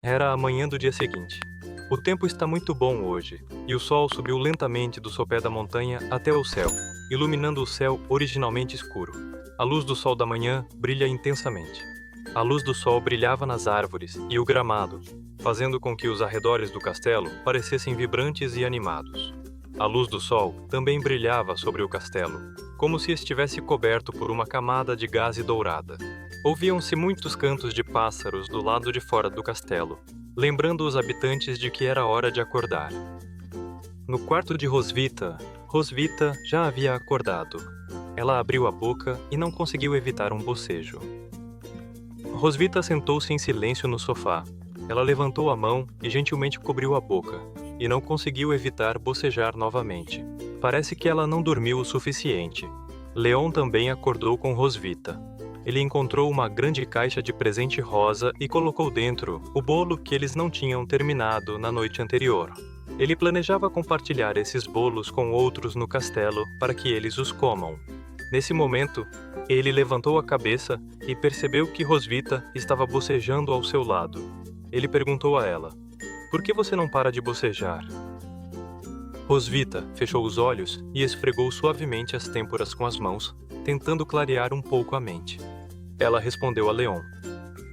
Era a manhã do dia seguinte. O tempo está muito bom hoje, e o sol subiu lentamente do sopé da montanha até o céu, iluminando o céu originalmente escuro. A luz do sol da manhã brilha intensamente. A luz do sol brilhava nas árvores e o gramado, fazendo com que os arredores do castelo parecessem vibrantes e animados. A luz do sol também brilhava sobre o castelo, como se estivesse coberto por uma camada de gaze dourada. Ouviam-se muitos cantos de pássaros do lado de fora do castelo, lembrando os habitantes de que era hora de acordar. No quarto de Rosvita, Rosvita já havia acordado. Ela abriu a boca e não conseguiu evitar um bocejo. Rosvita sentou-se em silêncio no sofá. Ela levantou a mão e gentilmente cobriu a boca, e não conseguiu evitar bocejar novamente. Parece que ela não dormiu o suficiente. Leon também acordou com Rosvita. Ele encontrou uma grande caixa de presente rosa e colocou dentro o bolo que eles não tinham terminado na noite anterior. Ele planejava compartilhar esses bolos com outros no castelo para que eles os comam. Nesse momento, ele levantou a cabeça e percebeu que Rosvita estava bocejando ao seu lado. Ele perguntou a ela: "Por que você não para de bocejar?" Rosvita fechou os olhos e esfregou suavemente as têmporas com as mãos, tentando clarear um pouco a mente. Ela respondeu a Leon: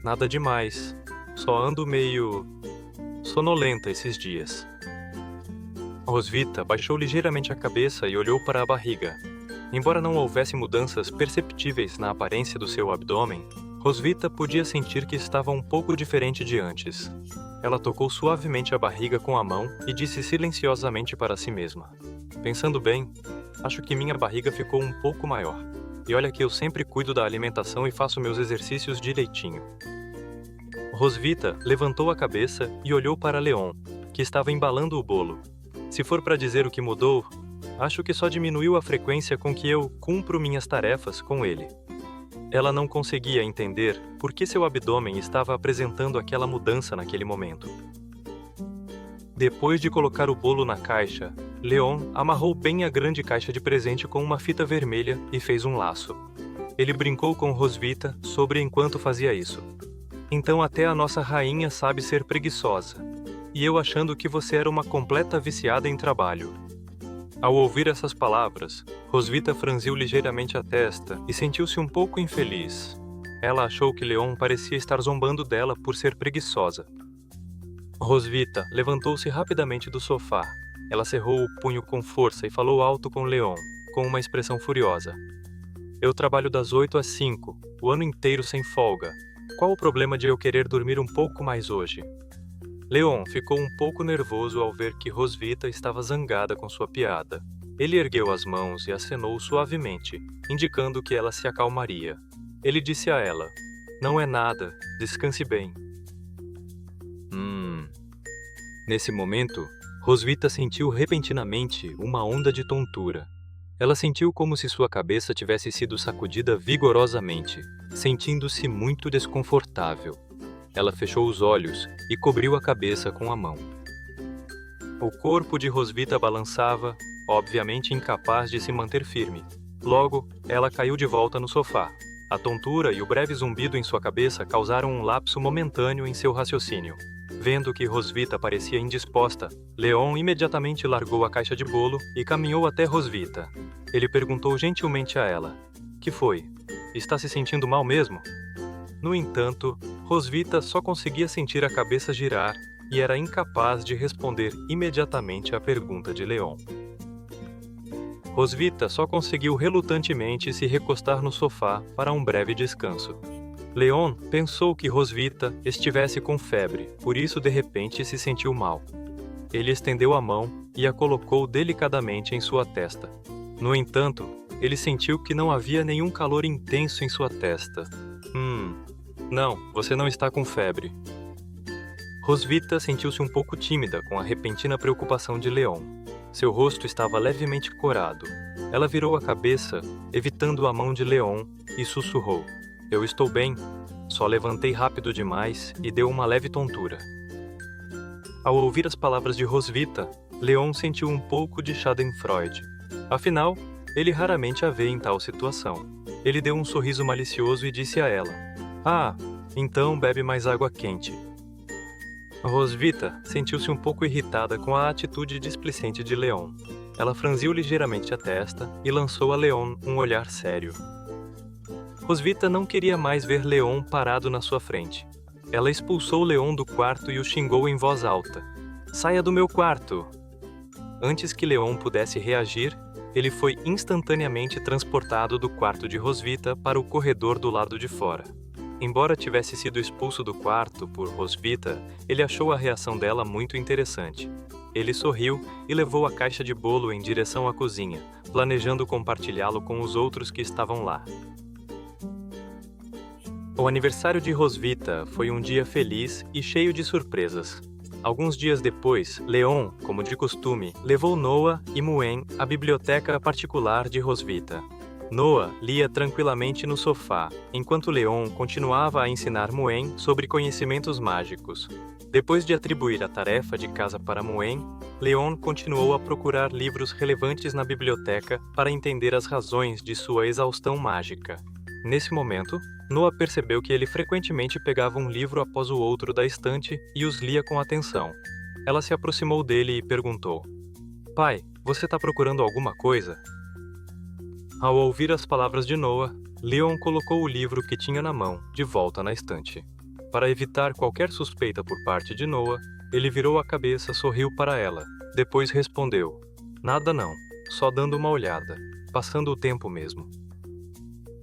"Nada demais, só ando meio sonolenta esses dias." Rosvita baixou ligeiramente a cabeça e olhou para a barriga. Embora não houvesse mudanças perceptíveis na aparência do seu abdômen, Rosvita podia sentir que estava um pouco diferente de antes. Ela tocou suavemente a barriga com a mão e disse silenciosamente para si mesma: "Pensando bem, acho que minha barriga ficou um pouco maior. E olha que eu sempre cuido da alimentação e faço meus exercícios direitinho." Rosvita levantou a cabeça e olhou para Leon, que estava embalando o bolo. "Se for para dizer o que mudou, acho que só diminuiu a frequência com que eu cumpro minhas tarefas com ele." Ela não conseguia entender por que seu abdômen estava apresentando aquela mudança naquele momento. Depois de colocar o bolo na caixa, Leon amarrou bem a grande caixa de presente com uma fita vermelha e fez um laço. Ele brincou com Rosvita sobre enquanto fazia isso. "Então até a nossa rainha sabe ser preguiçosa. E eu achando que você era uma completa viciada em trabalho." Ao ouvir essas palavras, Rosvita franziu ligeiramente a testa e sentiu-se um pouco infeliz. Ela achou que Leon parecia estar zombando dela por ser preguiçosa. Rosvita levantou-se rapidamente do sofá. Ela cerrou o punho com força e falou alto com Leon, com uma expressão furiosa: "Eu trabalho das 8 às 5, o ano inteiro sem folga. Qual o problema de eu querer dormir um pouco mais hoje?" Leon ficou um pouco nervoso ao ver que Rosvita estava zangada com sua piada. Ele ergueu as mãos e acenou suavemente, indicando que ela se acalmaria. Ele disse a ela: "Não é nada, descanse bem." Nesse momento, Rosvita sentiu repentinamente uma onda de tontura. Ela sentiu como se sua cabeça tivesse sido sacudida vigorosamente, sentindo-se muito desconfortável. Ela fechou os olhos e cobriu a cabeça com a mão. O corpo de Rosvita balançava, obviamente incapaz de se manter firme. Logo, ela caiu de volta no sofá. A tontura e o breve zumbido em sua cabeça causaram um lapso momentâneo em seu raciocínio. Vendo que Rosvita parecia indisposta, Leon imediatamente largou a caixa de bolo e caminhou até Rosvita. Ele perguntou gentilmente a ela: "Que foi? Está se sentindo mal mesmo?" No entanto, Rosvita só conseguia sentir a cabeça girar e era incapaz de responder imediatamente à pergunta de Leon. Rosvita só conseguiu relutantemente se recostar no sofá para um breve descanso. Leon pensou que Rosvita estivesse com febre, por isso de repente se sentiu mal. Ele estendeu a mão e a colocou delicadamente em sua testa. No entanto, ele sentiu que não havia nenhum calor intenso em sua testa. Não, você não está com febre." Rosvita sentiu-se um pouco tímida com a repentina preocupação de Leon. Seu rosto estava levemente corado. Ela virou a cabeça, evitando a mão de Leon, e sussurrou: "Eu estou bem, só levantei rápido demais e deu uma leve tontura." Ao ouvir as palavras de Rosvita, Leon sentiu um pouco de Schadenfreude. Afinal, ele raramente a vê em tal situação. Ele deu um sorriso malicioso e disse a ela: "Ah, então bebe mais água quente." Rosvita sentiu-se um pouco irritada com a atitude displicente de Leon. Ela franziu ligeiramente a testa e lançou a Leon um olhar sério. Rosvita não queria mais ver Leon parado na sua frente. Ela expulsou Leon do quarto e o xingou em voz alta. "Saia do meu quarto!" Antes que Leon pudesse reagir, ele foi instantaneamente transportado do quarto de Rosvita para o corredor do lado de fora. Embora tivesse sido expulso do quarto por Rosvita, ele achou a reação dela muito interessante. Ele sorriu e levou a caixa de bolo em direção à cozinha, planejando compartilhá-lo com os outros que estavam lá. O aniversário de Rosvita foi um dia feliz e cheio de surpresas. Alguns dias depois, Leon, como de costume, levou Noah e Muen à biblioteca particular de Rosvita. Noah lia tranquilamente no sofá, enquanto Leon continuava a ensinar Muen sobre conhecimentos mágicos. Depois de atribuir a tarefa de casa para Muen, Leon continuou a procurar livros relevantes na biblioteca para entender as razões de sua exaustão mágica. Nesse momento, Noah percebeu que ele frequentemente pegava um livro após o outro da estante e os lia com atenção. Ela se aproximou dele e perguntou: "Pai, você está procurando alguma coisa?" Ao ouvir as palavras de Noah, Leon colocou o livro que tinha na mão de volta na estante. Para evitar qualquer suspeita por parte de Noah, ele virou a cabeça, sorriu para ela. Depois respondeu: "Nada não, só dando uma olhada, passando o tempo mesmo."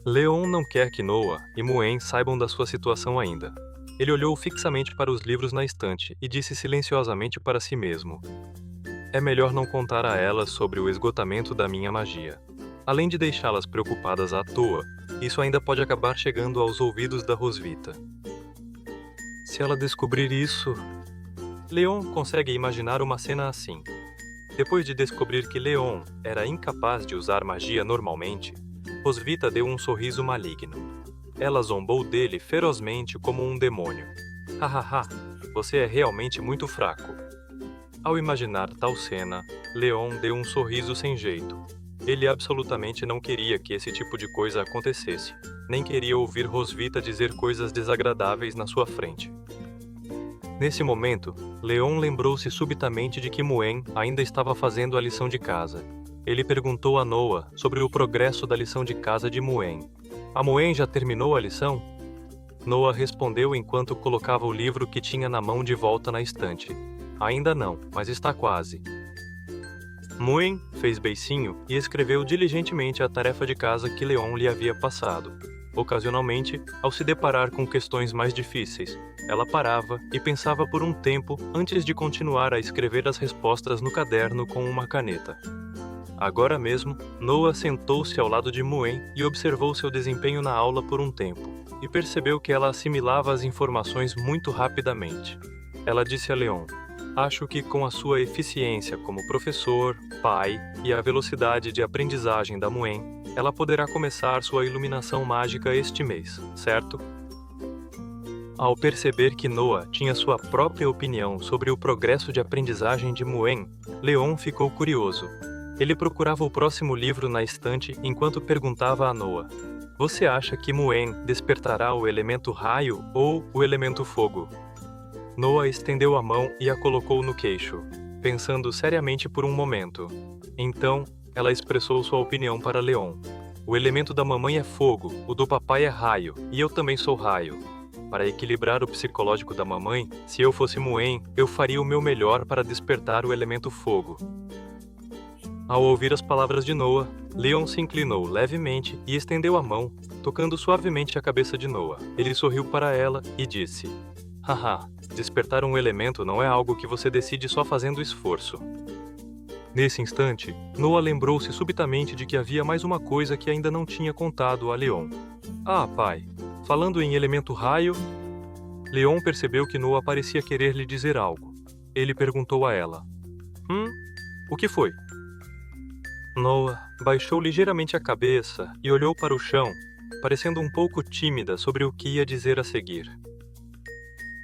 Leon não quer que Noah e Muen saibam da sua situação ainda. Ele olhou fixamente para os livros na estante e disse silenciosamente para si mesmo: "É melhor não contar a elas sobre o esgotamento da minha magia. Além de deixá-las preocupadas à toa, isso ainda pode acabar chegando aos ouvidos da Rosvita. Se ela descobrir isso..." Leon consegue imaginar uma cena assim. Depois de descobrir que Leon era incapaz de usar magia normalmente, Rosvita deu um sorriso maligno. Ela zombou dele ferozmente como um demônio. "Hahaha, você é realmente muito fraco." Ao imaginar tal cena, Leon deu um sorriso sem jeito. Ele absolutamente não queria que esse tipo de coisa acontecesse, nem queria ouvir Rosvita dizer coisas desagradáveis na sua frente. Nesse momento, Leon lembrou-se subitamente de que Muen ainda estava fazendo a lição de casa. Ele perguntou a Noah sobre o progresso da lição de casa de Muen. "A Muen já terminou a lição?" Noah respondeu enquanto colocava o livro que tinha na mão de volta na estante. "Ainda não, mas está quase." Muen fez beicinho e escreveu diligentemente a tarefa de casa que Leon lhe havia passado. Ocasionalmente, ao se deparar com questões mais difíceis, ela parava e pensava por um tempo antes de continuar a escrever as respostas no caderno com uma caneta. Agora mesmo, Noah sentou-se ao lado de Muen e observou seu desempenho na aula por um tempo, e percebeu que ela assimilava as informações muito rapidamente. Ela disse a Leon: "Acho que com a sua eficiência como professor, pai e a velocidade de aprendizagem da Muen, ela poderá começar sua iluminação mágica este mês, certo?" Ao perceber que Noah tinha sua própria opinião sobre o progresso de aprendizagem de Muen, Leon ficou curioso. Ele procurava o próximo livro na estante enquanto perguntava a Noah: "Você acha que Muen despertará o elemento raio ou o elemento fogo?" Noah estendeu a mão e a colocou no queixo, pensando seriamente por um momento. Então, ela expressou sua opinião para Leon. "O elemento da mamãe é fogo, o do papai é raio, e eu também sou raio. Para equilibrar o psicológico da mamãe, se eu fosse Muen, eu faria o meu melhor para despertar o elemento fogo." Ao ouvir as palavras de Noah, Leon se inclinou levemente e estendeu a mão, tocando suavemente a cabeça de Noah. Ele sorriu para ela e disse: "Haha, despertar um elemento não é algo que você decide só fazendo esforço." Nesse instante, Noah lembrou-se subitamente de que havia mais uma coisa que ainda não tinha contado a Leon. "Ah, pai, falando em elemento raio..." Leon percebeu que Noah parecia querer lhe dizer algo. Ele perguntou a ela: O que foi?" Noah baixou ligeiramente a cabeça e olhou para o chão, parecendo um pouco tímida sobre o que ia dizer a seguir.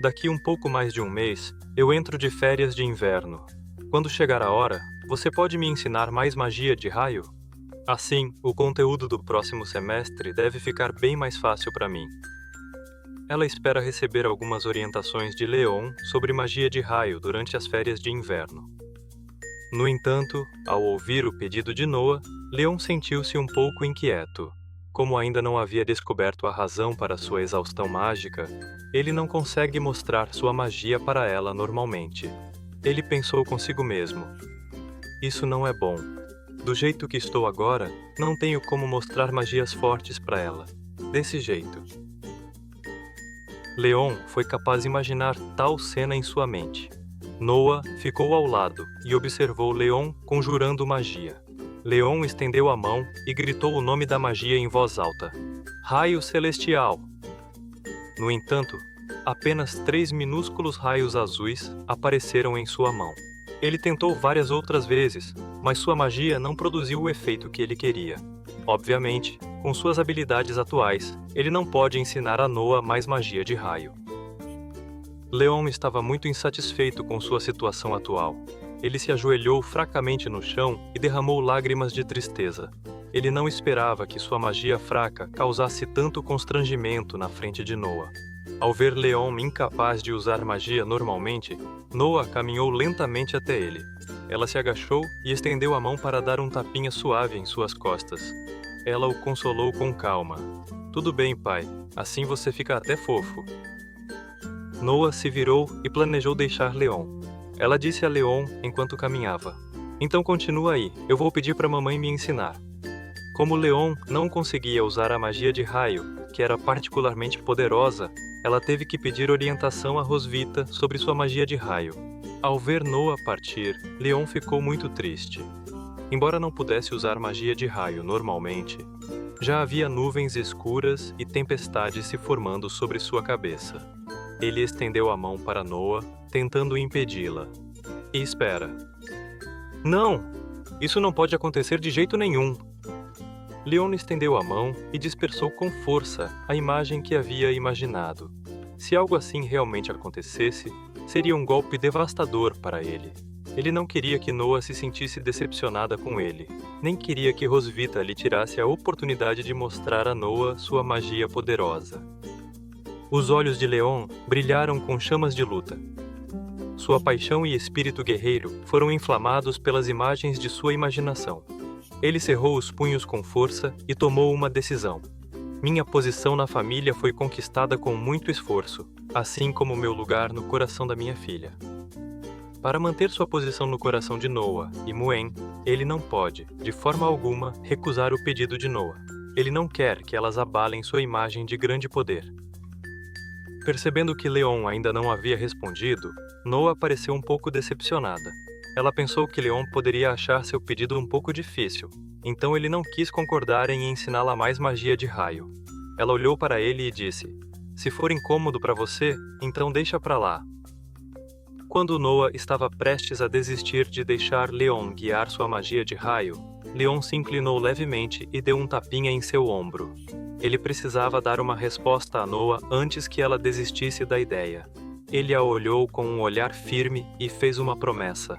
"Daqui um pouco mais de um mês, eu entro de férias de inverno. Quando chegar a hora, você pode me ensinar mais magia de raio? Assim, o conteúdo do próximo semestre deve ficar bem mais fácil para mim." Ela espera receber algumas orientações de Leon sobre magia de raio durante as férias de inverno. No entanto, ao ouvir o pedido de Noah, Leon sentiu-se um pouco inquieto. Como ainda não havia descoberto a razão para sua exaustão mágica, ele não consegue mostrar sua magia para ela normalmente. Ele pensou consigo mesmo: isso não é bom. Do jeito que estou agora, não tenho como mostrar magias fortes para ela. Desse jeito. Leon foi capaz de imaginar tal cena em sua mente. Noah ficou ao lado e observou Leon conjurando magia. Leon estendeu a mão e gritou o nome da magia em voz alta: Raio Celestial! No entanto, apenas 3 minúsculos raios azuis apareceram em sua mão. Ele tentou várias outras vezes, mas sua magia não produziu o efeito que ele queria. Obviamente, com suas habilidades atuais, ele não pode ensinar a Noah mais magia de raio. Leon estava muito insatisfeito com sua situação atual. Ele se ajoelhou fracamente no chão e derramou lágrimas de tristeza. Ele não esperava que sua magia fraca causasse tanto constrangimento na frente de Noah. Ao ver Leon incapaz de usar magia normalmente, Noah caminhou lentamente até ele. Ela se agachou e estendeu a mão para dar um tapinha suave em suas costas. Ela o consolou com calma. Tudo bem, pai. Assim você fica até fofo. Noah se virou e planejou deixar Leon. Ela disse a Leon enquanto caminhava: então continua aí, eu vou pedir para mamãe me ensinar. Como Leon não conseguia usar a magia de raio, que era particularmente poderosa, ela teve que pedir orientação a Rosvita sobre sua magia de raio. Ao ver Noah partir, Leon ficou muito triste. Embora não pudesse usar magia de raio normalmente, já havia nuvens escuras e tempestades se formando sobre sua cabeça. Ele estendeu a mão para Noah, tentando impedi-la. E espera. Não! Isso não pode acontecer de jeito nenhum! Leon estendeu a mão e dispersou com força a imagem que havia imaginado. Se algo assim realmente acontecesse, seria um golpe devastador para ele. Ele não queria que Noah se sentisse decepcionada com ele, nem queria que Rosvita lhe tirasse a oportunidade de mostrar a Noah sua magia poderosa. Os olhos de Leon brilharam com chamas de luta. Sua paixão e espírito guerreiro foram inflamados pelas imagens de sua imaginação. Ele cerrou os punhos com força e tomou uma decisão. Minha posição na família foi conquistada com muito esforço, assim como meu lugar no coração da minha filha. Para manter sua posição no coração de Noah e Muen, ele não pode, de forma alguma, recusar o pedido de Noah. Ele não quer que elas abalem sua imagem de grande poder. Percebendo que Leon ainda não havia respondido, Noah pareceu um pouco decepcionada. Ela pensou que Leon poderia achar seu pedido um pouco difícil, então ele não quis concordar em ensiná-la mais magia de raio. Ela olhou para ele e disse: se for incômodo para você, então deixa pra lá. Quando Noah estava prestes a desistir de deixar Leon guiar sua magia de raio, Leon se inclinou levemente e deu um tapinha em seu ombro. Ele precisava dar uma resposta a Noah antes que ela desistisse da ideia. Ele a olhou com um olhar firme e fez uma promessa.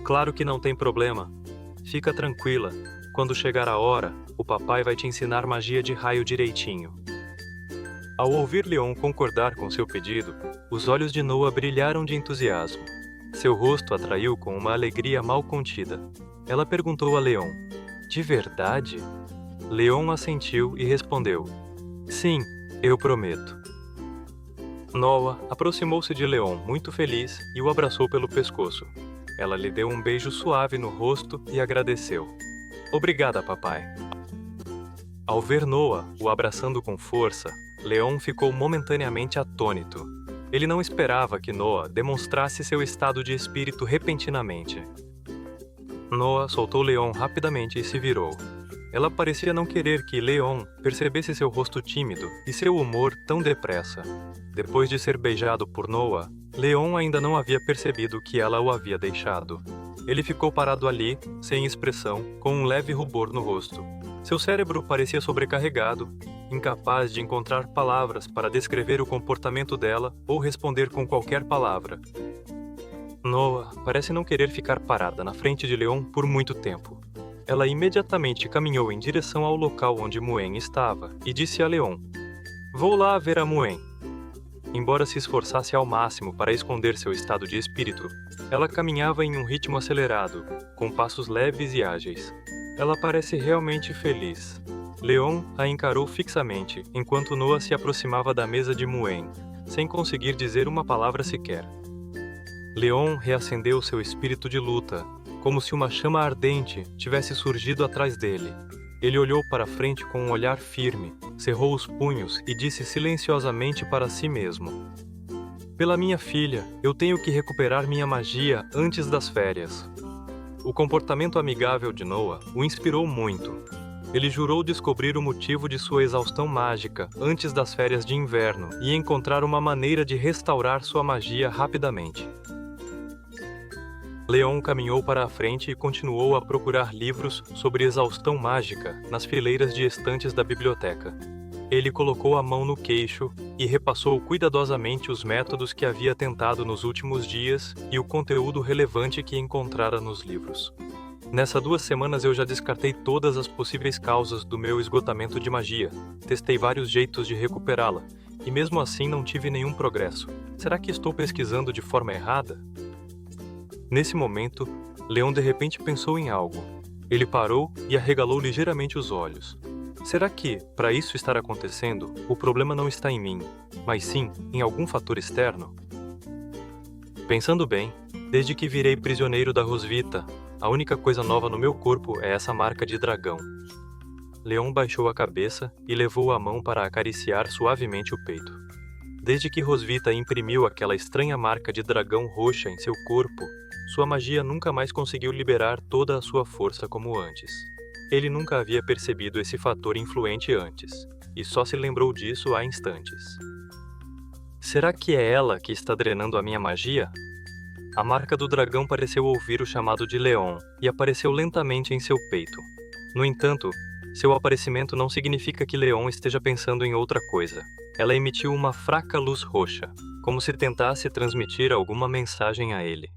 Claro que não tem problema. Fica tranquila. Quando chegar a hora, o papai vai te ensinar magia de raio direitinho. Ao ouvir Leon concordar com seu pedido, os olhos de Noah brilharam de entusiasmo. Seu rosto atraiu com uma alegria mal contida. Ela perguntou a Leon: de verdade? Leon assentiu e respondeu: sim, eu prometo. Noah aproximou-se de Leon muito feliz e o abraçou pelo pescoço. Ela lhe deu um beijo suave no rosto e agradeceu. Obrigada, papai. Ao ver Noah o abraçando com força, Leon ficou momentaneamente atônito. Ele não esperava que Noah demonstrasse seu estado de espírito repentinamente. Noah soltou Leon rapidamente e se virou. Ela parecia não querer que Leon percebesse seu rosto tímido e seu humor tão depressa. Depois de ser beijado por Noah, Leon ainda não havia percebido que ela o havia deixado. Ele ficou parado ali, sem expressão, com um leve rubor no rosto. Seu cérebro parecia sobrecarregado, incapaz de encontrar palavras para descrever o comportamento dela ou responder com qualquer palavra. Noah parece não querer ficar parada na frente de Leon por muito tempo. Ela imediatamente caminhou em direção ao local onde Muen estava e disse a Leon: vou lá ver a Muen. embora se esforçasse ao máximo para esconder seu estado de espírito, ela caminhava em um ritmo acelerado, com passos leves e ágeis. Ela parece realmente feliz. Leon a encarou fixamente, enquanto Noah se aproximava da mesa de Muen, sem conseguir dizer uma palavra sequer. Leon reacendeu seu espírito de luta, como se uma chama ardente tivesse surgido atrás dele. Ele olhou para frente com um olhar firme, cerrou os punhos e disse silenciosamente para si mesmo: "Pela minha filha, eu tenho que recuperar minha magia antes das férias." O comportamento amigável de Noah o inspirou muito. Ele jurou descobrir o motivo de sua exaustão mágica antes das férias de inverno e encontrar uma maneira de restaurar sua magia rapidamente. Leon caminhou para a frente e continuou a procurar livros sobre exaustão mágica nas fileiras de estantes da biblioteca. Ele colocou a mão no queixo e repassou cuidadosamente os métodos que havia tentado nos últimos dias e o conteúdo relevante que encontrara nos livros. Nessas 2 semanas eu já descartei todas as possíveis causas do meu esgotamento de magia, testei vários jeitos de recuperá-la, e mesmo assim não tive nenhum progresso. Será que estou pesquisando de forma errada? Nesse momento, Leon de repente pensou em algo. Ele parou e arregalou ligeiramente os olhos. Será que, para isso estar acontecendo, o problema não está em mim, mas sim em algum fator externo? Pensando bem, desde que virei prisioneiro da Rosvita, a única coisa nova no meu corpo é essa marca de dragão. Leon baixou a cabeça e levou a mão para acariciar suavemente o peito. Desde que Rosvita imprimiu aquela estranha marca de dragão roxa em seu corpo, sua magia nunca mais conseguiu liberar toda a sua força como antes. Ele nunca havia percebido esse fator influente antes, e só se lembrou disso há instantes. Será que é ela que está drenando a minha magia? A marca do dragão pareceu ouvir o chamado de Leon e apareceu lentamente em seu peito. No entanto, seu aparecimento não significa que Leon esteja pensando em outra coisa. Ela emitiu uma fraca luz roxa, como se tentasse transmitir alguma mensagem a ele.